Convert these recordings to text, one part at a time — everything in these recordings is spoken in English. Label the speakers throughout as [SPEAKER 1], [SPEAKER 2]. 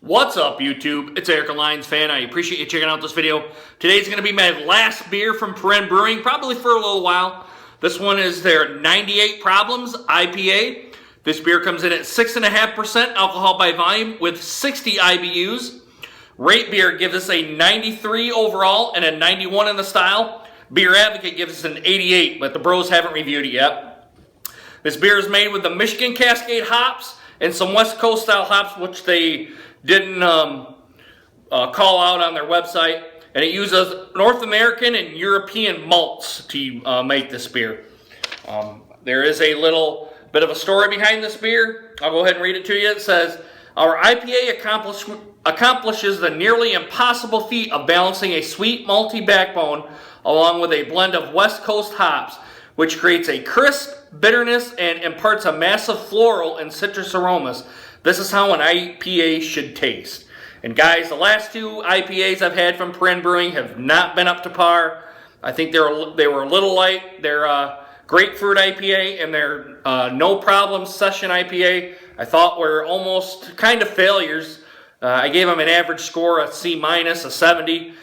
[SPEAKER 1] What's up, YouTube? It's EricALionsFan. I appreciate you checking out this video. Today's going to be my last beer from Perrin Brewing, probably for a little while. This one is their 98 Problems IPA. This beer comes in at 6.5% alcohol by volume with 60 IBUs. Rate Beer gives us a 93 overall and a 91 in the style. Beer Advocate gives us an 88, but the bros haven't reviewed it yet. This beer is made with the Michigan Cascade hops and some West Coast style hops, which they didn't call out on their website, and it uses North American and European malts to make this beer. There is a little bit of a story behind this beer. I'll go ahead and read it to you. It says, our IPA accomplishes the nearly impossible feat of balancing a sweet malty backbone along with a blend of West Coast hops, which creates a crisp bitterness and imparts a massive floral and citrus aromas. This is how an IPA should taste. And guys, the last two IPAs I've had from Perrin Brewing have not been up to par. I think they were a little light. Their grapefruit IPA and their no problem session IPA I thought were almost kind of failures. I gave them an average score, a C-, a 70.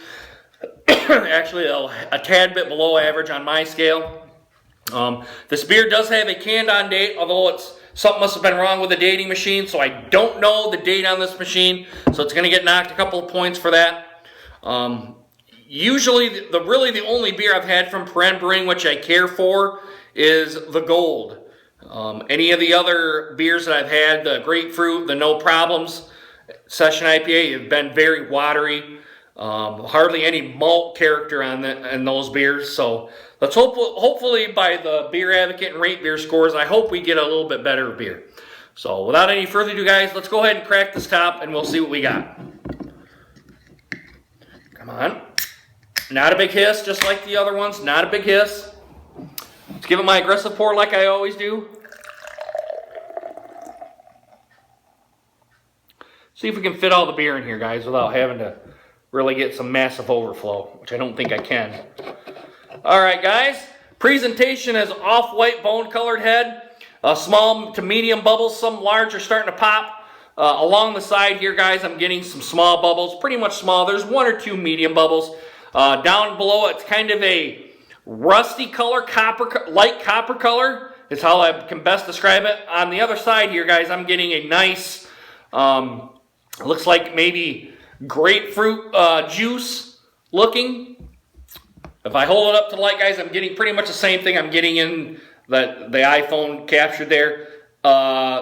[SPEAKER 1] Actually, a tad bit below average on my scale. This beer does have a canned on date, although something must have been wrong with the dating machine, so I don't know the date on this machine, so it's going to get knocked a couple of points for that. Usually, really the only beer I've had from Perrin Brewing which I care for is the Gold. Any of the other beers that I've had, the Grapefruit, the No Problems Session IPA, have been very watery. Hardly any malt character in those beers, so let's hopefully by the Beer Advocate and Rate Beer scores, I hope we get a little bit better beer. So without any further ado, guys, let's go ahead and crack this top and we'll see what we got. Come on. Not a big hiss, just like the other ones. Not a big hiss. Let's give it my aggressive pour like I always do. See if we can fit all the beer in here, guys, without having to really get some massive overflow, which I don't think I can. All right, guys. Presentation is off-white bone-colored head. Small to medium bubbles. Some large are starting to pop. Along the side here, guys, I'm getting some small bubbles. Pretty much small. There's one or two medium bubbles. Down below, it's kind of a rusty color, light copper color is how I can best describe it. On the other side here, guys, I'm getting a nice, looks like maybe grapefruit juice looking. If I hold it up to the light, guys, I'm getting pretty much the same thing I'm getting in the iPhone captured there.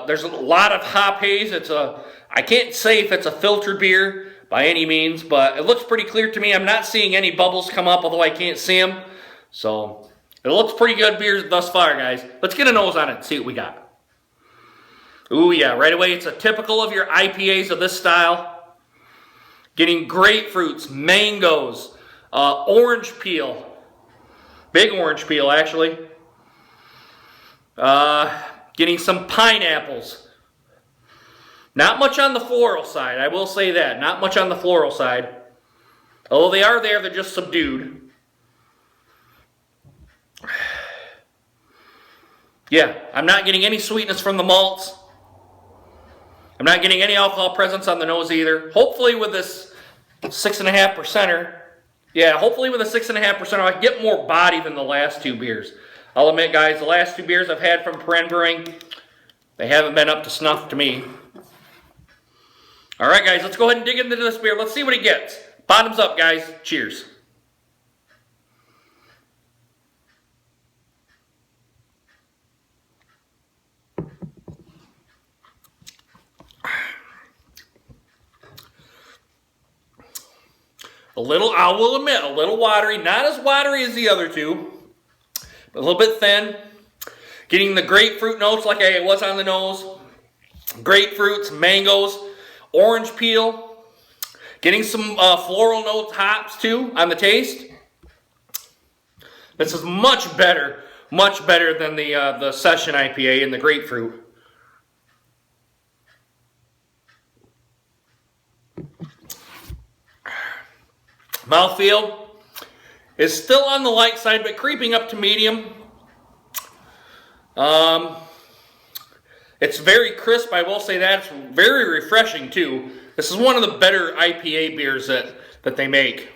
[SPEAKER 1] There's a lot of hop haze. I can't say if it's a filtered beer by any means, but it looks pretty clear to me. I'm not seeing any bubbles come up, although I can't see them. So it looks pretty good beer thus far, guys. Let's get a nose on it and see what we got. Ooh, yeah, right away, it's a typical of your IPAs of this style. Getting grapefruits, mangoes, orange peel. Big orange peel, actually. Getting some pineapples. Not much on the floral side, I will say that. Not much on the floral side. Although they are there, they're just subdued. Yeah, I'm not getting any sweetness from the malts. I'm not getting any alcohol presence on the nose either. Hopefully with this 6.5%er, yeah, hopefully with a 6.5%er, I get more body than the last two beers. I'll admit, guys, the last two beers I've had from Perrin Brewing, they haven't been up to snuff to me. All right, guys, let's go ahead and dig into this beer. Let's see what it gets. Bottoms up, guys. Cheers. I will admit, a little watery. Not as watery as the other two, but a little bit thin. Getting the grapefruit notes like I was on the nose. Grapefruits, mangoes, orange peel. Getting some floral notes, hops too on the taste. This is much better than the Session IPA and the grapefruit. Mouthfeel is still on the light side, but creeping up to medium. It's very crisp, I will say that. It's very refreshing too. This is one of the better IPA beers that they make.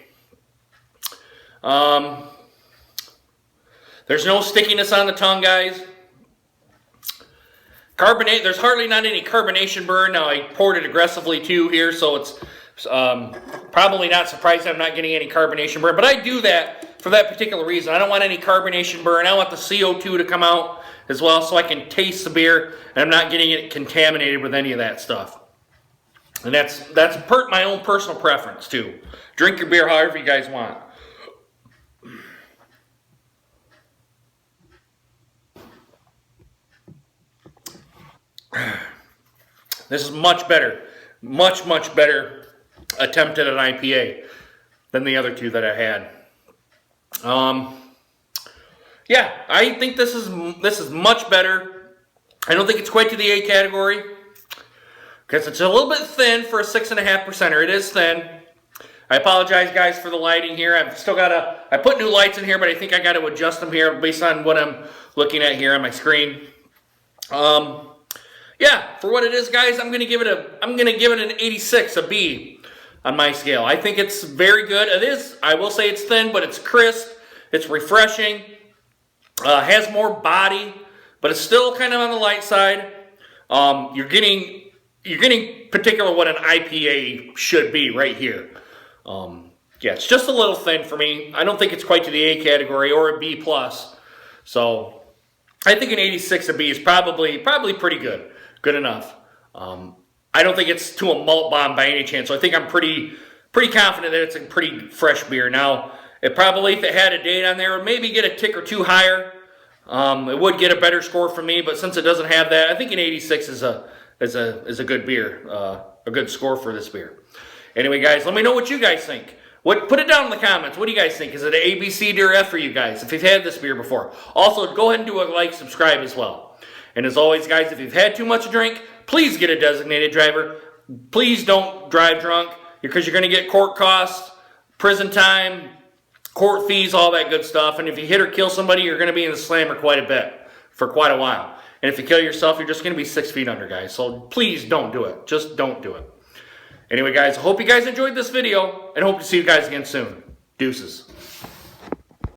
[SPEAKER 1] There's no stickiness on the tongue, guys. Carbonate, there's hardly not any carbonation burn. Now I poured it aggressively too here, so it's probably not surprised I'm not getting any carbonation burn. But I do that for that particular reason. I don't want any carbonation burn. I want the CO2 to come out as well so I can taste the beer and I'm not getting it contaminated with any of that stuff. And that's my own personal preference too. Drink your beer however you guys want. This is much better, much better attempt at an IPA than the other two that I had. Yeah, I think this is much better. I don't think it's quite to the A category because it's a little bit thin for a 6.5%er. It is thin. I apologize, guys, for the lighting here. I've still got I put new lights in here, but I think I got to adjust them here based on what I'm looking at here on my screen. Yeah, for what it is, guys, I'm gonna give it an 86, a B on my scale. I think it's very good. It is, I will say it's thin, but it's crisp, it's refreshing, has more body, but it's still kind of on the light side. You're getting particular what an IPA should be right here. Yeah, it's just a little thin for me. I don't think it's quite to the A category or a B+. So I think an 86, a B is probably pretty good. Good enough. I don't think it's to a malt bomb by any chance. So I think I'm pretty confident that it's a pretty fresh beer. Now, it probably, if it had a date on there, would maybe get a tick or two higher. It would get a better score from me, but since it doesn't have that, I think an 86 is a good beer, a good score for this beer. Anyway, guys, let me know what you guys think. Put it down in the comments. What do you guys think? Is it an A, B, C, D, or F for you guys if you've had this beer before? Also, go ahead and do a like, subscribe as well. And as always, guys, if you've had too much to drink, please get a designated driver. Please don't drive drunk because you're going to get court costs, prison time, court fees, all that good stuff. And if you hit or kill somebody, you're going to be in the slammer quite a bit for quite a while. And if you kill yourself, you're just going to be 6 feet under, guys. So please don't do it. Just don't do it. Anyway, guys, I hope you guys enjoyed this video and hope to see you guys again soon. Deuces.